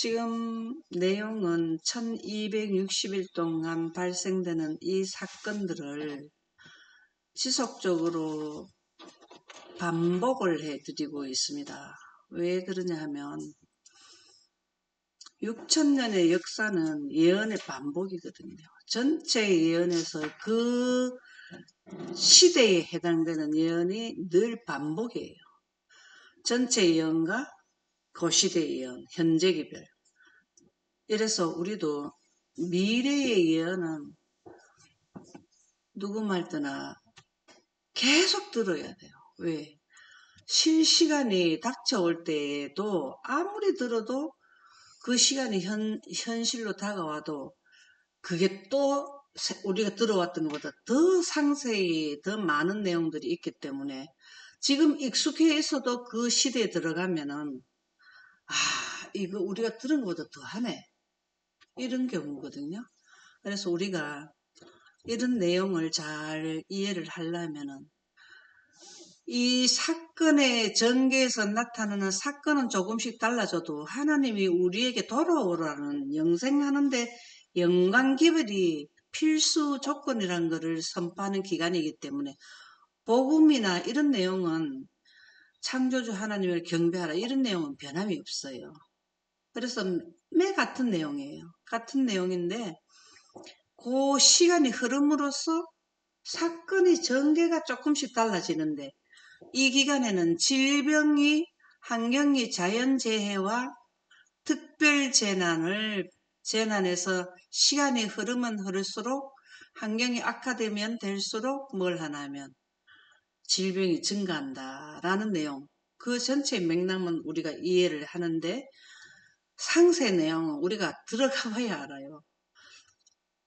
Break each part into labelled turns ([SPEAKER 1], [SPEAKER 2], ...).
[SPEAKER 1] 지금 내용은 1260일 동안 발생되는 이 사건들을 지속적으로 반복을 해드리고 있습니다. 왜 그러냐 하면 6000년의 역사는 예언의 반복이거든요. 전체 예언에서 그 시대에 해당되는 예언이 늘 반복이에요. 전체 예언과 그 예언, 현재 기별. 이래서 우리도 미래의 예언은 누구 말드나 계속 들어야 돼요. 왜? 실시간이 닥쳐올 때에도 아무리 들어도 그 시간이 현실로 다가와도 그게 또 우리가 들어왔던 것보다 더 상세히 더 많은 내용들이 있기 때문에 지금 익숙해 있어도 그 시대에 들어가면은 이거 우리가 들은 것보다 더 하네. 이런 경우거든요. 그래서 우리가 이런 내용을 잘 이해를 하려면은 이 사건의 전개에서 나타나는 사건은 조금씩 달라져도 하나님이 우리에게 돌아오라는 영생하는데 연관기별이 필수 조건이라는 것을 선포하는 기간이기 때문에 복음이나 이런 내용은 창조주 하나님을 경배하라 이런 내용은 변함이 없어요. 그래서 매 같은 내용이에요. 같은 내용인데 그 시간이 흐름으로써 사건의 전개가 조금씩 달라지는데 이 기간에는 질병이, 환경이 자연재해와 재난에서 시간이 흐르면 흐를수록 환경이 악화되면 될수록 뭘 하냐면 질병이 증가한다라는 내용. 그 전체 맥락은 우리가 이해를 하는데 상세 내용은 우리가 들어가 봐야 알아요.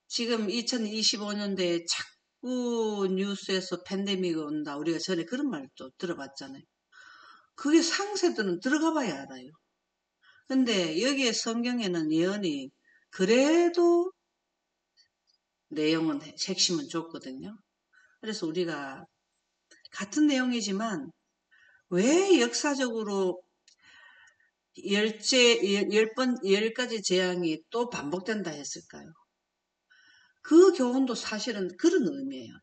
[SPEAKER 1] 지금 2025년도에 자꾸 뉴스에서 팬데믹이 온다. 우리가 전에 그런 말도 들어봤잖아요. 그게 상세들은 들어가 봐야 알아요. 근데 여기에 성경에는 예언이 그래도 내용은 핵심은 줬거든요. 그래서 우리가 같은 내용이지만 왜 역사적으로 열 가지 재앙이 또 반복된다 했을까요? 그 교훈도 사실은 그런 의미예요.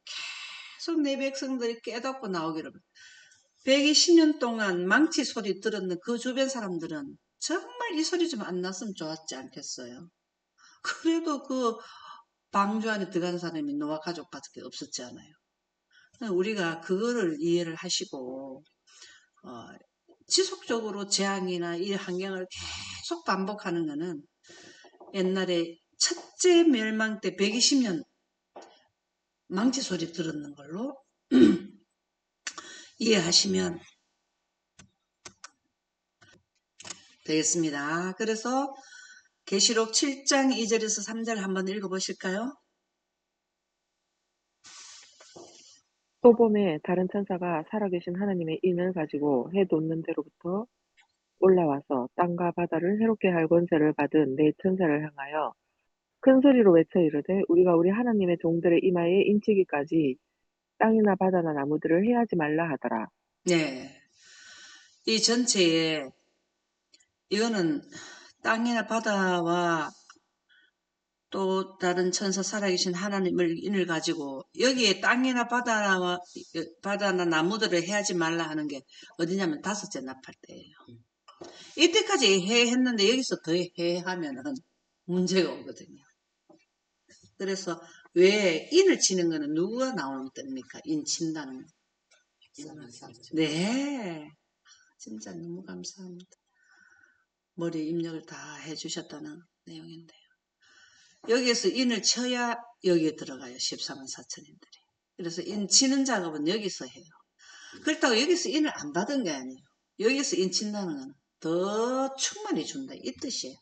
[SPEAKER 1] 계속 내 백성들이 깨닫고 나오기를. 120년 동안 망치 소리 들었는 그 주변 사람들은 정말 이 소리 좀 안 났으면 좋았지 않겠어요? 그래도 그 방주 안에 들어간 사람이 노아 가족밖에 없었지 않아요. 우리가 그거를 이해를 하시고 지속적으로 재앙이나 이 환경을 계속 반복하는 것은 옛날에 첫째 멸망 때 120년 망치 소리 들었는 걸로 이해하시면 되겠습니다. 그래서 계시록 7장 2절에서 3절 한번 읽어보실까요?
[SPEAKER 2] 또 봄에 다른 천사가 살아계신 하나님의 인을 가지고 해 돋는 데로부터 올라와서 땅과 바다를 해롭게 할 권세를 받은 네 천사를 향하여 큰 소리로 외쳐 이르되 우리가 우리 하나님의 종들의 이마에 인치기까지 땅이나 바다나 나무들을 해하지 말라 하더라.
[SPEAKER 1] 네. 이 전체에 이거는 땅이나 바다와 또 다른 천사 살아계신 하나님을 인을 가지고 여기에 땅이나 바다나 나무들을 해하지 말라 하는 게 어디냐면 다섯째 나팔 때예요. 이때까지 했는데 여기서 더 하면은 문제가 오거든요. 그래서 왜 인을 치는 거는 누가 나오는 때입니까? 인 친다는 거. 네. 진짜 너무 감사합니다. 머리 입력을 다 해주셨다는 내용인데요. 여기에서 인을 쳐야 여기에 들어가요. 14만 4천인들이. 그래서 인 치는 작업은 여기서 해요. 그렇다고 여기서 인을 안 받은 게 아니에요. 여기서 인 친다는 건 더 충만히 준다. 이 뜻이에요.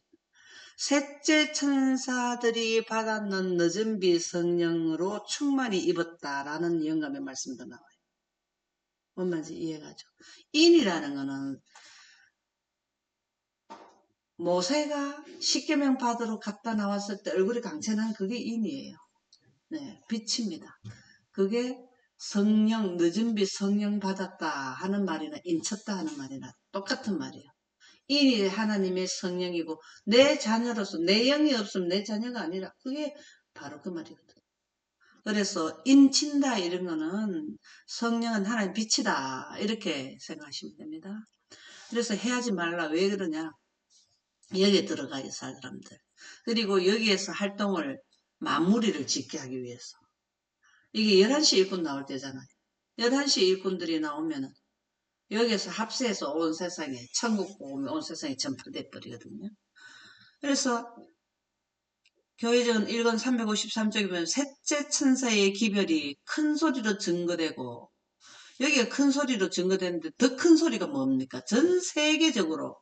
[SPEAKER 1] 셋째 천사들이 받았는 늦은 비 성령으로 충만히 입었다라는 영감의 말씀도 나와요. 뭔 말인지 이해가죠? 인이라는 거는 모세가 십계명 받으러 갔다 나왔을 때 얼굴이 강천한 그게 인이에요. 네, 빛입니다. 그게 성령, 늦은 빛 성령 받았다 하는 말이나 인쳤다 하는 말이나 똑같은 말이에요. 인이 하나님의 성령이고 내 자녀로서 내 영이 없으면 내 자녀가 아니라 그게 바로 그 말이거든. 그래서 인친다 이런 거는 성령은 하나님 빛이다 이렇게 생각하시면 됩니다. 그래서 해하지 말라. 왜 그러냐? 여기에 들어가요 사람들. 그리고 여기에서 활동을 마무리를 짓게 하기 위해서. 이게 11시 일꾼 나올 때잖아요. 11시 일꾼들이 나오면은 여기에서 합세해서 온 세상에 천국 복음이 온 세상에 전파돼 버리거든요. 그래서 교회전 1권 353쪽에 보면 셋째 천사의 기별이 큰 소리로 증거되고 여기가 큰 소리로 증거되는데 더 큰 소리가 뭡니까? 전 세계적으로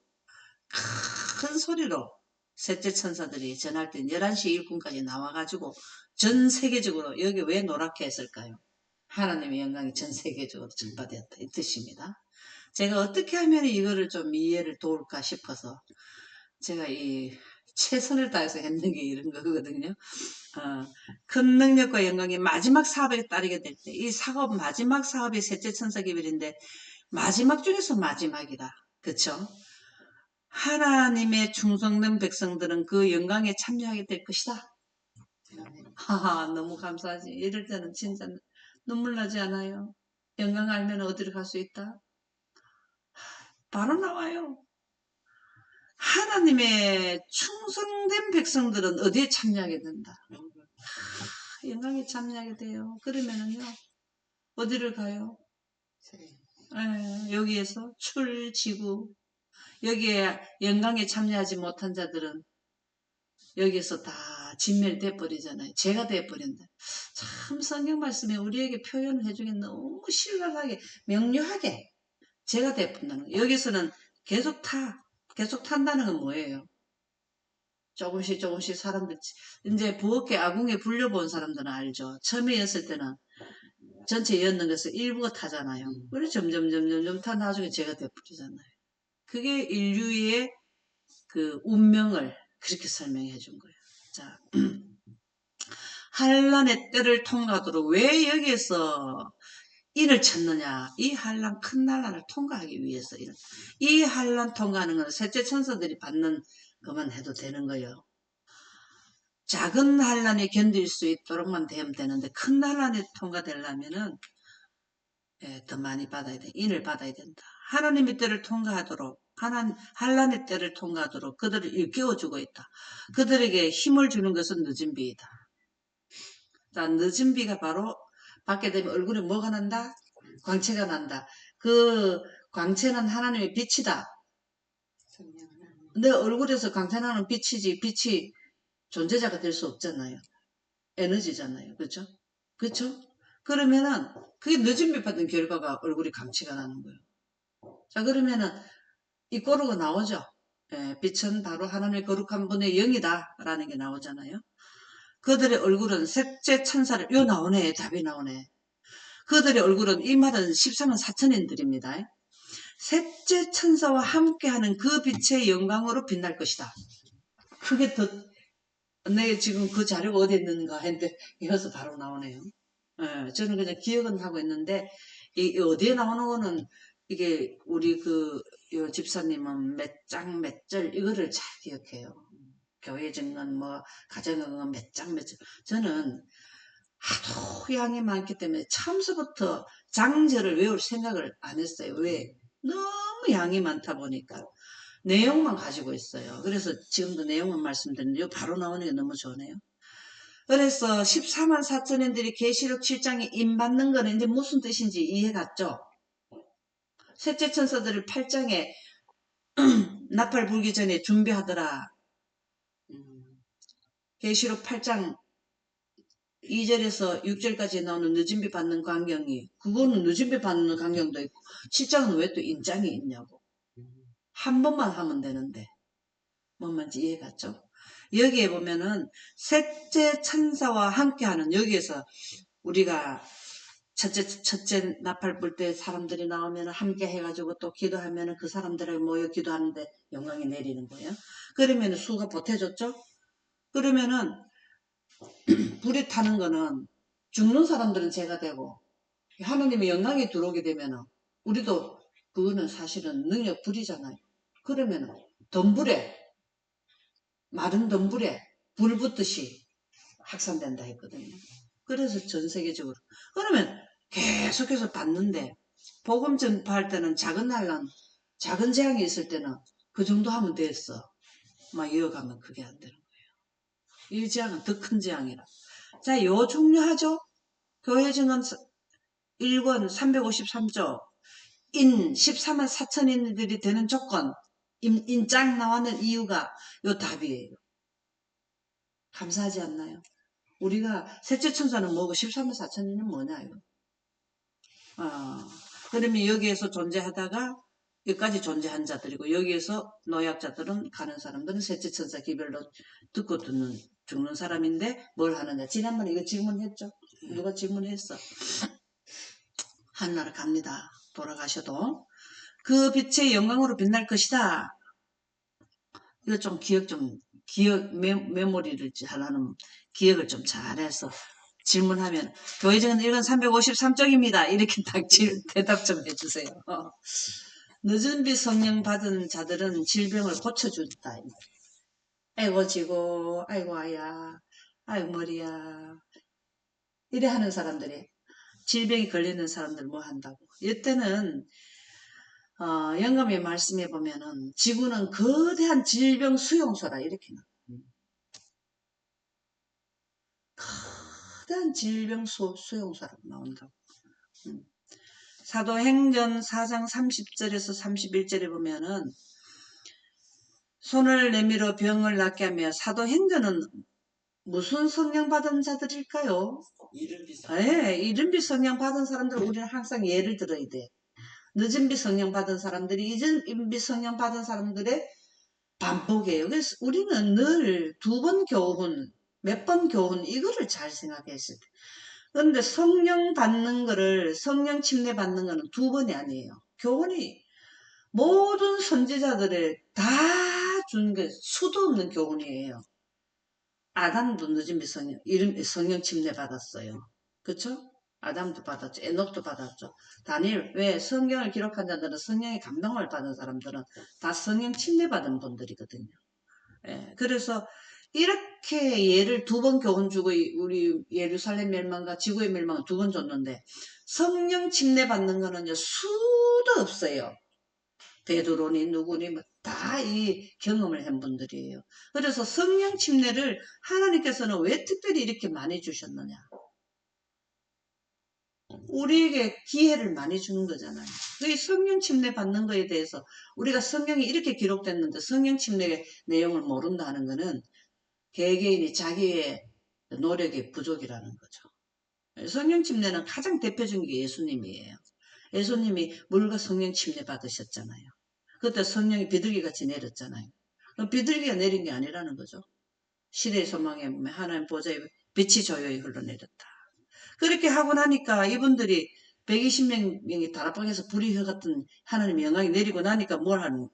[SPEAKER 1] 큰 소리로 셋째 천사들이 전할 때 11시 일꾼까지 나와가지고 전 세계적으로 여기 왜 노랗게 했을까요? 하나님의 영광이 전 세계적으로 전파되었다 이 뜻입니다. 제가 어떻게 하면 이거를 좀 이해를 도울까 싶어서 제가 이 최선을 다해서 했는 게 이런 거거든요. 큰 능력과 영광이 마지막 사업에 따르게 될 때 이 사업 마지막 사업이 셋째 천사 기별인데 마지막 중에서 마지막이다. 그쵸? 하나님의 충성된 백성들은 그 영광에 참여하게 될 것이다. 하하 너무 감사하지. 이럴 때는 진짜 눈물 나지 않아요? 영광 알면 어디로 갈 수 있다? 바로 나와요. 하나님의 충성된 백성들은 어디에 참여하게 된다? 영광에 참여하게 돼요. 그러면은요, 어디를 가요? 여기에서 출지구. 여기에 영광에 참여하지 못한 자들은 여기에서 다 진멸돼 버리잖아요. 죄가 돼 버린다. 참 성경 말씀에 우리에게 표현을 해주기 너무 신랄하게 명료하게 죄가 돼 버린다는 거예요. 여기서는 계속 탄다는 건 뭐예요? 조금씩 사람들 이제 부엌에 아궁에 불려본 사람들은 알죠. 처음에 였을 때는 전체 였는 것을 일부가 타잖아요. 그래 점점 타 나중에 죄가 돼 버리잖아요. 그게 인류의 그 운명을 그렇게 설명해 준 거예요. 자, 한란의 때를 통과하도록 왜 여기에서 이를 찾느냐? 이 한란 큰 난란을 통과하기 위해서 이 한란 통과하는 건 셋째 천사들이 받는 것만 해도 되는 거예요. 작은 한란이 견딜 수 있도록만 되면 되는데 큰 한란이 통과되려면은 더 많이 받아야 돼. 인을 받아야 된다. 하나님의 때를 통과하도록 한란의 때를 통과하도록 그들을 일깨워주고 있다. 그들에게 힘을 주는 것은 늦은 비이다. 자, 늦은 비가 바로 받게 되면 얼굴에 뭐가 난다? 광채가 난다. 그 광채는 하나님의 빛이다. 내 얼굴에서 광채나는 빛이지 빛이 존재자가 될 수 없잖아요. 에너지잖아요. 그렇죠? 그렇죠? 그러면은 그게 늦은 비 받은 결과가 얼굴이 광채가 나는 거예요. 자, 그러면은 이 꼬르가 나오죠. 빛은 바로 하나님의 거룩한 분의 영이다 라는 게 나오잖아요. 그들의 얼굴은 셋째 천사를 요 나오네. 답이 나오네. 그들의 얼굴은 이 말은 14만 4천인들입니다. 셋째 천사와 함께하는 그 빛의 영광으로 빛날 것이다. 그게 더 내 지금 그 자료가 어디 있는가 했는데 이어서 바로 나오네요. 저는 그냥 기억은 하고 있는데 이 어디에 나오는 거는 이게 우리 그 집사님은 몇 장 몇 절 이거를 잘 기억해요. 교회 증언 뭐 가정 증언 몇 장 몇 절. 저는 하도 양이 많기 때문에 처음서부터 장절을 외울 생각을 안 했어요. 왜? 너무 양이 많다 보니까 내용만 가지고 있어요. 그래서 지금도 내용만 말씀드리는데 바로 나오는 게 너무 좋네요. 그래서 14만 4천인들이 계시록 7장에 임받는 거는 이제 무슨 뜻인지 이해 갔죠? 셋째 천사들을 8장에 나팔 불기 전에 준비하더라. 계시록 8장 2절에서 6절까지 나오는 늦은비 받는 광경이 그거는 늦은비 받는 광경도 있고 7장은 왜 또 인장이 있냐고. 한 번만 하면 되는데 뭔 말인지 이해 갔죠? 여기에 보면은 셋째 천사와 함께하는 여기에서 우리가 첫째 나팔 불 때 사람들이 나오면 함께 해가지고 또 기도하면 그 사람들을 모여 기도하는데 영광이 내리는 거예요. 그러면 수가 보태줬죠? 그러면은 불이 타는 거는 죽는 사람들은 죄가 되고 하나님의 영광이 들어오게 되면은 우리도 그거는 사실은 능력 불이잖아요. 그러면 덤불에, 마른 덤불에 불 붙듯이 확산된다 했거든요. 그래서 전 세계적으로. 그러면 계속해서 봤는데, 복음 전파할 때는 작은 난란, 작은 재앙이 있을 때는 그 정도 하면 됐어. 막 이어가면 그게 안 되는 거예요. 이 재앙은 더 큰 재앙이라. 자, 요 중요하죠? 교회 증언 1권 353조. 14만 4천인들이 되는 조건, 인장 나오는 이유가 요 답이에요. 감사하지 않나요? 우리가 셋째 천사는 뭐고 14만 4천인은 뭐냐 이거. 그러면 여기에서 존재하다가 여기까지 존재한 자들이고 여기에서 노약자들은 가는 사람들은 셋째 천사 기별로 듣고 듣는 죽는 사람인데 뭘 하느냐. 지난번에 이거 질문했죠. 누가 질문했어. 하늘나라 갑니다. 돌아가셔도 그 빛의 영광으로 빛날 것이다. 이거 좀 메모리를 하라는 기억을 좀 잘해서 질문하면 교회증은 1권 353쪽입니다. 이렇게 딱 대답 좀 해주세요. 늦은 빛 성령 받은 자들은 질병을 고쳐준다. 아이고 지고 아이고 아야 아이고 머리야 이래 하는 사람들이 질병이 걸리는 사람들 뭐 한다고. 이때는 영감의 말씀에 보면은 지구는 거대한 질병 수용소라 이렇게 나. 거대한 질병 수용소라고 나온다고. 사도행전 4장 30절에서 31절에 보면은 손을 내밀어 병을 낫게 하며 사도행전은 무슨 성령 받은 자들일까요? 이른빛 성령 받은 사람들 우리는 항상 예를 들어야 돼. 늦은빛 성령 받은 사람들이 이른빛 성령 받은 사람들의 반복이에요. 그래서 우리는 늘 2번 교훈, 몇 번 교훈 이거를 잘 생각했을 때. 그런데 성령 받는 거를 성령 침례 받는 거는 2번이 아니에요. 교훈이 모든 선지자들의 다 준 게 수도 없는 교훈이에요. 아담도 늦은빛 성령, 성령 침례 받았어요. 그쵸? 아담도 받았죠. 에녹도 받았죠. 다니엘, 왜 성경을 기록한 자들은 성령의 감동을 받은 사람들은 다 성령 침례 받은 분들이거든요. 예, 그래서 이렇게 예를 2번 교훈 주고 우리 예루살렘 멸망과 지구의 멸망을 2번 줬는데 성령 침례 받는 거는요 수도 없어요. 베드로니 누구니 뭐 다 이 경험을 한 분들이에요. 그래서 성령 침례를 하나님께서는 왜 특별히 이렇게 많이 주셨느냐. 우리에게 기회를 많이 주는 거잖아요. 이 성령 침례 받는 거에 대해서 우리가 성경이 이렇게 기록됐는데 성령 침례의 내용을 모른다는 거는 개개인이 자기의 노력의 부족이라는 거죠. 성령 침례는 가장 대표적인 게 예수님이에요. 예수님이 물과 성령 침례 받으셨잖아요. 그때 성령이 비둘기같이 내렸잖아요. 비둘기가 내린 게 아니라는 거죠. 시대의 소망에 하나님 보좌에 빛이 조용히 흘러내렸다. 그렇게 하고 나니까 이분들이 120명이 다락방에서 불이 혀 같은 하나님의 영광이 내리고 나니까 뭘 하는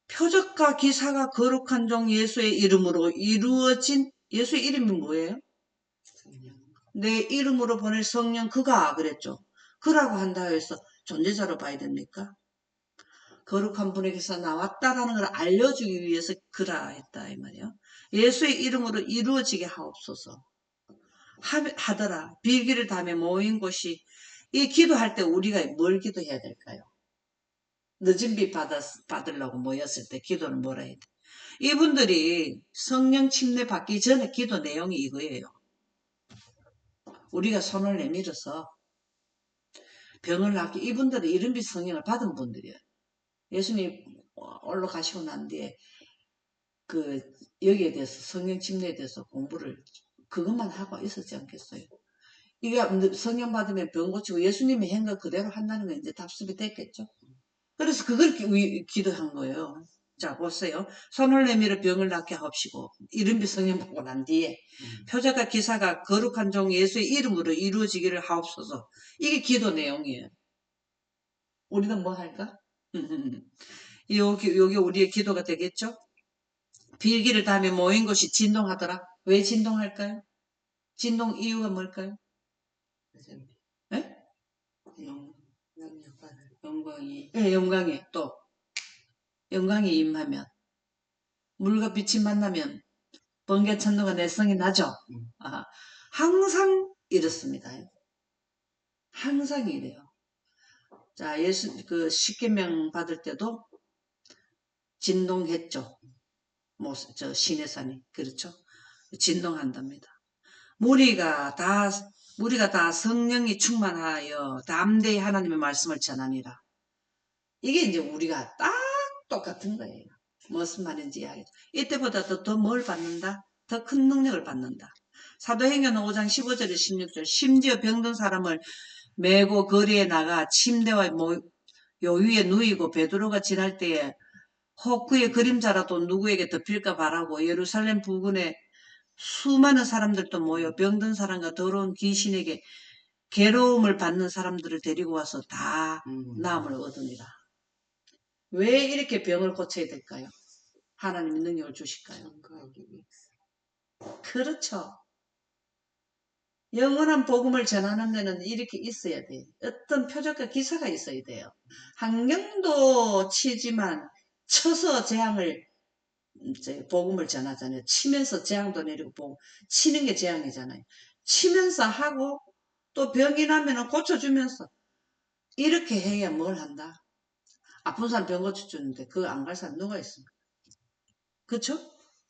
[SPEAKER 1] 표적과 기사가 거룩한 종 예수의 이름으로 이루어진 예수의 이름이 뭐예요? 내 이름으로 보낼 성령 그가 그랬죠. 그라고 한다 해서 존재자로 봐야 됩니까? 거룩한 분에게서 나왔다라는 걸 알려주기 위해서 그라 했다 이 말이에요. 예수의 이름으로 이루어지게 하옵소서 하더라. 빌기를 담에 모인 곳이 이 기도할 때 우리가 뭘 기도해야 될까요? 늦은 빛 받으려고 모였을 때 기도는 뭐라 해야 돼? 이분들이 성령 침례 받기 전에 기도 내용이 이거예요. 우리가 손을 내밀어서 병을 낫게 이분들은 이른빛 성령을 받은 분들이에요. 예수님 올라가시고 난 뒤에 여기에 대해서 성령 침례에 대해서 공부를 그것만 하고 있었지 않겠어요? 이게 성령 받으면 병 고치고 예수님이 한 거 그대로 한다는 건 이제 답습이 됐겠죠? 그래서 그걸 기도한 거예요. 자 보세요. 손을 내밀어 병을 낫게 하옵시고 이른빛 성령 받고 난 뒤에 표적과 기사가 거룩한 종 예수의 이름으로 이루어지기를 하옵소서. 이게 기도 내용이에요. 우리는 뭐 할까? 여기 우리의 기도가 되겠죠? 빌기를 담에 모인 것이 진동하더라. 왜 진동할까요? 진동 이유가 뭘까요? 네?
[SPEAKER 3] 영광이.
[SPEAKER 1] 예, 영광이 또 영광이 임하면 물과 빛이 만나면 번개 천도가 내성이 나죠. 아, 항상 이렇습니다. 항상 이래요. 자, 예수 그 십계명 받을 때도 진동했죠. 뭐 저 시내산이 그렇죠. 진동한답니다. 무리가 다 성령이 충만하여 담대히 하나님의 말씀을 전하니라. 이게 이제 우리가 딱 똑같은 거예요. 무슨 말인지 이야기죠. 이때보다 더 뭘 받는다? 더 큰 능력을 받는다. 사도행전 5장 15절에 16절 심지어 병든 사람을 메고 거리에 나가 침대와 요 위에 누이고 베드로가 지날 때에 혹 그의 그림자라도 누구에게 덮일까 바라고 예루살렘 부근에 수많은 사람들도 모여 병든 사람과 더러운 귀신에게 괴로움을 받는 사람들을 데리고 와서 다 나음을 얻으니라. 왜 이렇게 병을 고쳐야 될까요? 하나님이 능력을 주실까요? 그렇죠. 영원한 복음을 전하는 데는 이렇게 있어야 돼요. 어떤 표적과 기사가 있어야 돼요. 환경도 치지만 쳐서 재앙을 이제 복음을 전하잖아요. 치면서 재앙도 내리고 치는 게 재앙이잖아요. 치면서 하고 또 병이 나면 고쳐주면서 이렇게 해야 뭘 한다. 아픈 사람 병 고쳐주는데 그거 안 갈 사람 누가 있습니까? 그쵸?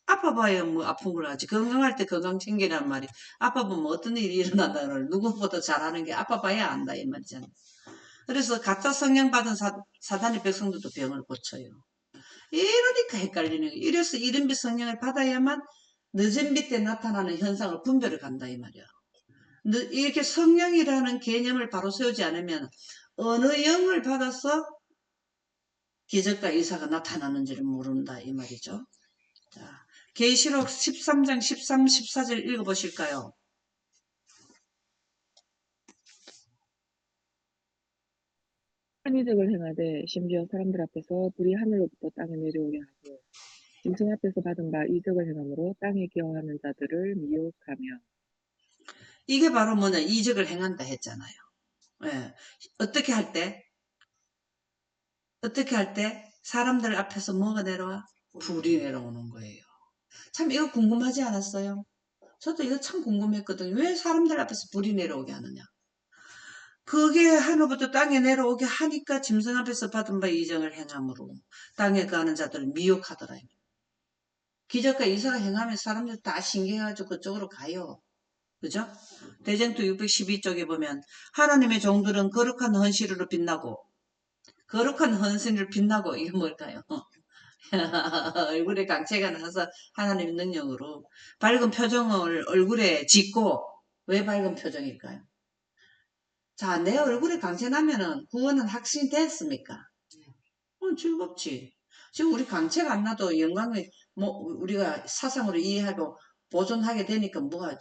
[SPEAKER 1] 아파봐야 뭐 아픈 걸 하지. 건강할 때 건강 챙기란 말이. 아파보면 어떤 일이 일어난다는 누구보다 잘하는 게 아파봐야 안다 이 말이잖아요. 그래서 가짜 성령 받은 사단의 백성들도 병을 고쳐요. 이러니까 헷갈리는 거예요. 이래서 이른빛 성령을 받아야만 늦은 빛 때 나타나는 현상을 분별을 간다 이 말이야. 이렇게 성령이라는 개념을 바로 세우지 않으면 어느 영을 받아서 기적과 이사가 나타나는지를 모른다 이 말이죠. 자, 계시록 13장 13, 14절 읽어보실까요?
[SPEAKER 2] 큰 이적을 행하되 심지어 사람들 앞에서 불이 하늘로부터 땅에 내려오게 하고 짐승 앞에서 받은 바 이적을 행함으로 땅에 기어하는 자들을 미혹하며.
[SPEAKER 1] 이게 바로 뭐냐 이적을 행한다 했잖아요. 예. 어떻게 할 때? 사람들 앞에서 뭐가 내려와? 불이 내려오는 거예요. 참 이거 궁금하지 않았어요? 저도 이거 참 궁금했거든요. 왜 사람들 앞에서 불이 내려오게 하느냐? 그게 하늘부터 땅에 내려오게 하니까 짐승 앞에서 받은 바 이정을 행함으로 땅에 가는 자들을 미혹하더라. 기적과 이사가 행하면 사람들 다 신기해가지고 그쪽으로 가요. 그죠? 대쟁투 612쪽에 보면 하나님의 종들은 거룩한 헌신으로 빛나고 거룩한 헌신을 빛나고 이게 뭘까요? 얼굴에 강체가 나서 하나님의 능력으로 밝은 표정을 얼굴에 짓고 왜 밝은 표정일까요? 자, 내 얼굴에 강체 나면은 구원은 확신됐습니까? 즐겁지. 지금 우리 강체가 안 나도 영광을 뭐 우리가 사상으로 이해하고 보존하게 되니까 뭐가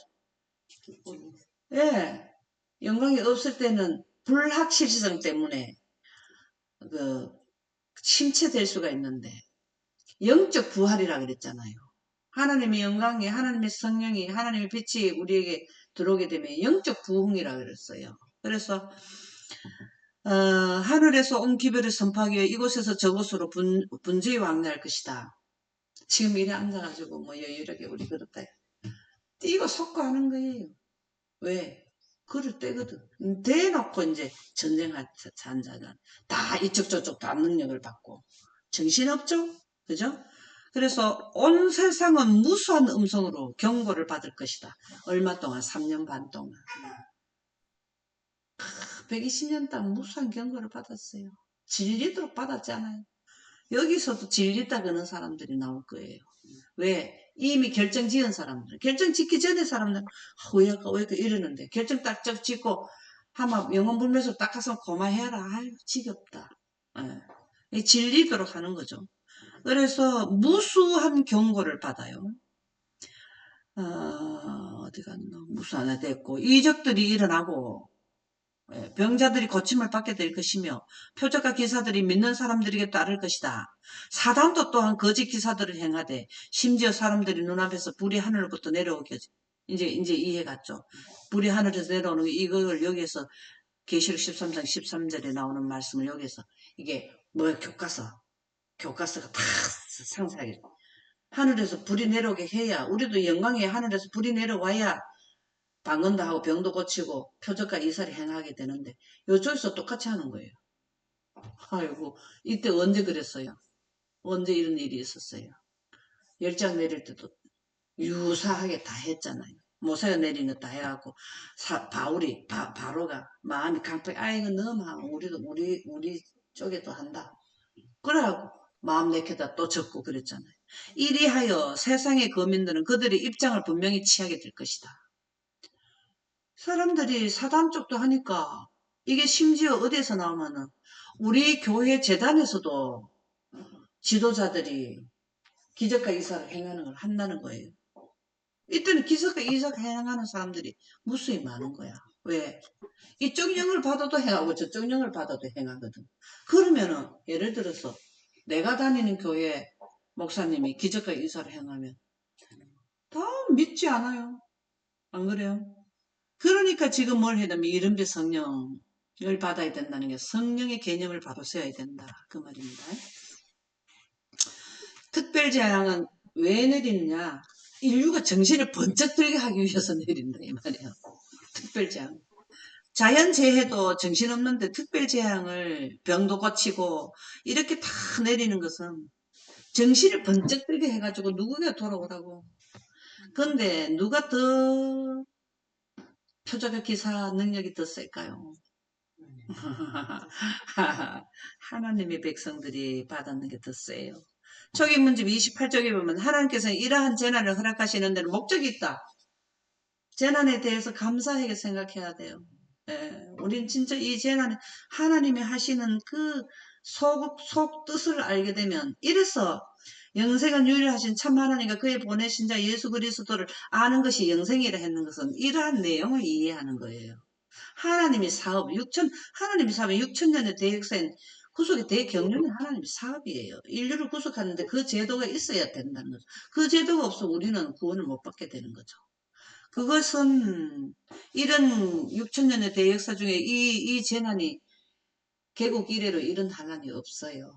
[SPEAKER 1] 예 영광이 없을 때는 불확실성 때문에 그 침체될 수가 있는데 영적 부활이라 그랬잖아요. 하나님의 영광이 하나님의 성령이 하나님의 빛이 우리에게 들어오게 되면 영적 부흥이라 그랬어요. 그래서 하늘에서 온 기별을 선포하기 위해 이곳에서 저곳으로 분주히 왕래할 것이다. 지금 이래 앉아가지고 뭐 여유롭게 우리 그렇다. 뛰고 속고 하는 거예요. 왜? 그럴 때거든. 대놓고 이제 전쟁한 자는 다 이쪽 저쪽 다 능력을 받고 정신없죠? 그죠? 그래서 온 세상은 무수한 음성으로 경고를 받을 것이다. 얼마 동안? 3년 반 동안. 120년 동안 무수한 경고를 받았어요. 질리도록 받았잖아요. 여기서도 질리다 그는 사람들이 나올 거예요. 왜? 이미 결정 지은 사람들. 결정 짓기 전에 사람들, 왜 이렇게 이러는데. 결정 딱 짓고, 하면 영혼불멸소 딱 가서 고마해라. 아유, 지겹다. 예. 질리도록 하는 거죠. 그래서 무수한 경고를 받아요. 어디 갔나? 무수하나 됐고, 이적들이 일어나고, 병자들이 고침을 받게 될 것이며 표적과 기사들이 믿는 사람들에게 따를 것이다. 사단도 또한 거짓 기사들을 행하되 심지어 사람들이 눈앞에서 불이 하늘로부터 내려오게 이제 이해 갔죠. 불이 하늘에서 내려오는 이걸 여기에서 계시록 13장 13절에 나오는 말씀을 여기서 이게 뭐야 교과서가 다 상세하게 하늘에서 불이 내려오게 해야 우리도 영광의 하늘에서 불이 내려와야 방언도 하고 병도 고치고 표적과 이사를 행하게 되는데 요쪽에서 똑같이 하는 거예요. 아이고 이때 언제 그랬어요? 언제 이런 일이 있었어요? 열장 내릴 때도 유사하게 다 했잖아요. 모세가 내리는 거 다 해갖고 바로가 마음이 강팍 이거 너무 우리도 우리 쪽에도 한다. 그래갖고 마음 내켜다 또 적고 그랬잖아요. 이리하여 세상의 거민들은 그들의 입장을 분명히 취하게 될 것이다. 사람들이 사단 쪽도 하니까 이게 심지어 어디에서 나오면은 우리 교회 재단에서도 지도자들이 기적과 이사를 행하는 걸 한다는 거예요. 이때는 기적과 이사를 행하는 사람들이 무수히 많은 거야. 왜? 이쪽 영을 받아도 행하고 저쪽 영을 받아도 행하거든. 그러면은 예를 들어서 내가 다니는 교회 목사님이 기적과 이사를 행하면 다 믿지 않아요. 안 그래요? 그러니까 지금 뭘 해야 되면 이른비 성령을 받아야 된다는 게 성령의 개념을 바로 세워야 된다. 그 말입니다. 특별재앙은 왜 내리느냐? 인류가 정신을 번쩍 들게 하기 위해서 내린다 이 말이에요. 특별재앙. 자연재해도 정신없는데 특별재앙을 병도 고치고 이렇게 다 내리는 것은 정신을 번쩍 들게 해가지고 누구가 돌아오라고. 근데 누가 더 표적의 기사 능력이 더 셀까요? 하나님의 백성들이 받았는 게 더 세요. 초기문집 28쪽에 보면 하나님께서는 이러한 재난을 허락하시는 데는 목적이 있다. 재난에 대해서 감사하게 생각해야 돼요. 예, 우린 진짜 이 재난에 하나님이 하시는 그 속 뜻을 알게 되면 이래서 영생은 유일하신 참 하나님과 그의 보내신 자 예수 그리스도를 아는 것이 영생이라 했는 것은 이러한 내용을 이해하는 거예요. 하나님이 사업, 하나님이 사업이 6천년의 대역사인 구속의 대경륜이 하나님의 사업이에요. 인류를 구속하는데 그 제도가 있어야 된다는 거죠. 그 제도가 없으면 우리는 구원을 못 받게 되는 거죠. 그것은 이런 6천년의 대역사 중에 이 재난이 개국 이래로 이런 환란이 없어요.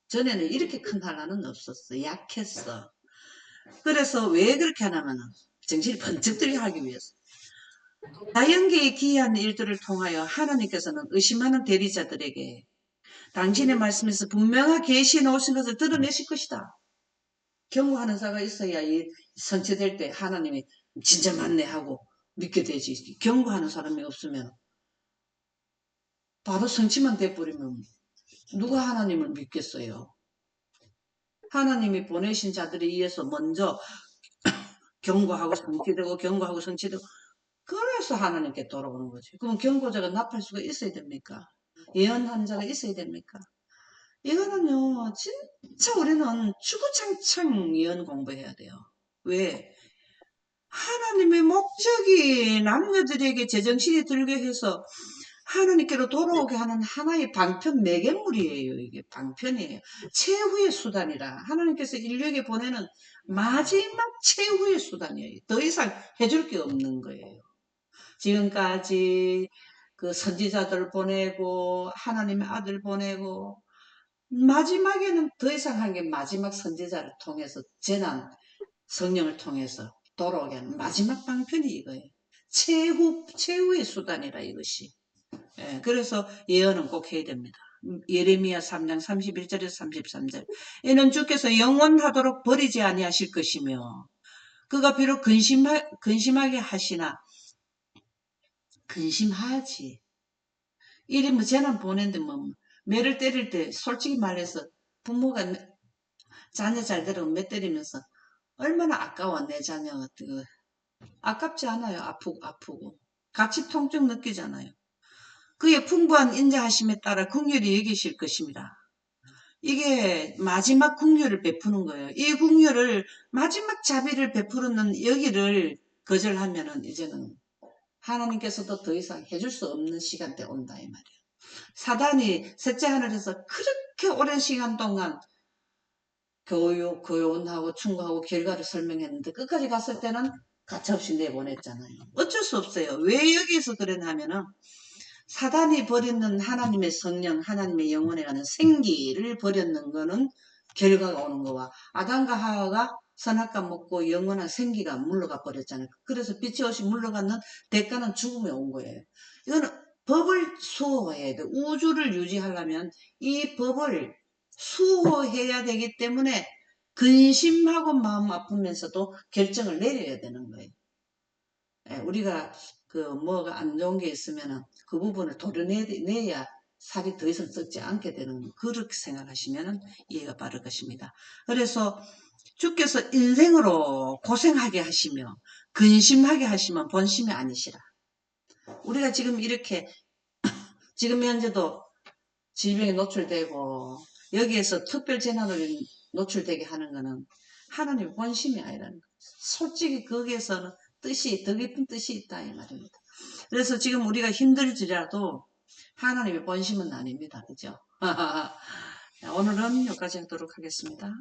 [SPEAKER 1] 전에는 이렇게 큰 환란은 없었어. 약했어. 그래서 왜 그렇게 하냐면 정신이 번쩍 들게 하기 위해서. 자연계의 기이한 일들을 통하여 하나님께서는 의심하는 대리자들에게 당신의 말씀에서 분명하게 계시해 놓으신 것을 드러내실 것이다. 경고하는 자가 있어야 이 성취될 때 하나님이 진짜 맞네 하고 믿게 되지. 경고하는 사람이 없으면 바로 성취만 돼버리면 누가 하나님을 믿겠어요. 하나님이 보내신 자들에 의해서 먼저 경고하고 성취되고 경고하고 성취되고 그래서 하나님께 돌아오는 거지. 그럼 경고자가 나팔 수가 있어야 됩니까? 예언한 자가 있어야 됩니까? 이거는요, 진짜 우리는 주구장창 예언 공부해야 돼요. 왜? 하나님의 목적이 남녀들에게 제정신이 들게 해서 하나님께로 돌아오게 하는 하나의 방편 매개물이에요. 이게 방편이에요. 최후의 수단이라 하나님께서 인류에게 보내는 마지막 최후의 수단이에요. 더 이상 해줄 게 없는 거예요. 지금까지 그 선지자들 보내고 하나님의 아들 보내고 마지막에는 더 이상 한 게 마지막 선지자를 통해서 재난 성령을 통해서 돌아오게 하는 마지막 방편이 이거예요. 최후의 수단이라 이것이. 예, 그래서 예언은 꼭 해야 됩니다. 예레미야 3장 31절에서 33절. 이는 주께서 영원하도록 버리지 아니하실 것이며 그가 비록 근심하게 하시나 근심하지. 이리 뭐 재난 보낸데 뭐 매를 때릴 때 솔직히 말해서 부모가 자녀 잘 되라고 매 때리면서 얼마나 아까워 내 자녀가 아깝지 않아요. 아프고 같이 통증 느끼잖아요. 그의 풍부한 인자하심에 따라 긍휼히 여기실 것입니다. 이게 마지막 긍휼을 베푸는 거예요. 이 긍휼을 마지막 자비를 베푸는 여기를 거절하면은 이제는 하나님께서도 더 이상 해줄 수 없는 시간대 온다 이 말이에요. 사단이 셋째 하늘에서 그렇게 오랜 시간 동안 교훈하고 충고하고 결과를 설명했는데 끝까지 갔을 때는 가차없이 내보냈잖아요. 어쩔 수 없어요. 왜 여기서 그랬냐면은 사단이 버리는 하나님의 성령, 하나님의 영혼에 가는 생기를 버렸는 거는 결과가 오는 거와 아담과 하와가 선악과 먹고 영원한 생기가 물러가 버렸잖아요. 그래서 빛이 없이 물러가는 대가는 죽음에 온 거예요. 이거는 법을 수호해야 돼. 우주를 유지하려면 이 법을 수호해야 되기 때문에 근심하고 마음 아프면서도 결정을 내려야 되는 거예요. 우리가 그 뭐가 안 좋은 게 있으면은 그 부분을 도려내야 살이 더 이상 썩지 않게 되는, 그렇게 생각하시면은 이해가 빠를 것입니다. 그래서 주께서 인생으로 고생하게 하시며 근심하게 하시면 본심이 아니시라. 우리가 지금 이렇게 지금 현재도 질병에 노출되고 여기에서 특별 재난을 노출되게 하는 거는 하나님의 본심이 아니라는 거예요. 솔직히 거기에서는 뜻이, 더 깊은 뜻이 있다 이 말입니다. 그래서 지금 우리가 힘들지라도 하나님의 본심은 아닙니다. 그죠? 오늘은 여기까지 하도록 하겠습니다.